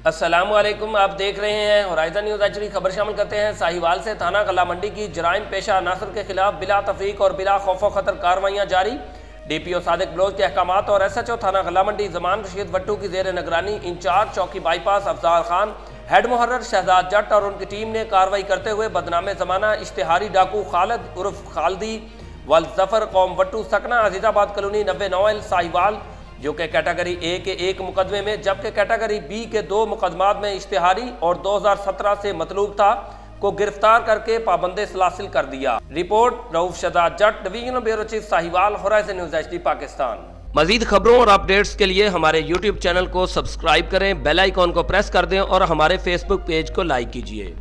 अस्सलामुअलैकुम, आप देख रहे हैं होराइज़न न्यूज़। एचडी खबर शामिल करते हैं। साहिवाल से थाना गला मंडी की जराइम पेशा अनासर के खिलाफ बिला तफरीक और बिला खौफ खतर कार्रवाइयाँ जारी। DPO सादिक बलोच के अहकामात और SHO थाना गला मंडी जमान रशीद भट्टू की जेर निगरानी इंचार्ज चौकी बाईपास अफजाल खान, हेड मुहर्रर शहजाद जट और उनकी टीम ने कार्रवाई करते हुए बदनामे ज़माना इश्तिहारी डाकू खालिद उर्फ खालदी वल जफर कौम वट्टू सकना अजीज़ाबाद कॉलोनी 99 साहिवाल, जो कि कैटेगरी ए के एक मुकदमे में जबकि कैटेगरी बी के 2 मुकदमात में इश्तिहारी और 2017 से मतलूब था, को गिरफ्तार करके पाबंदे सलासिल कर दिया। Report Rauf Shahzad Jat, divisional bureau chief Sahiwal, Horizon News HD Pakistan. मजीद खबरों और अपडेट्स के लिए हमारे YouTube चैनल को सब्सक्राइब करें, बेल आइकॉन को प्रेस कर दें और हमारे Facebook पेज को लाइक कीजिए।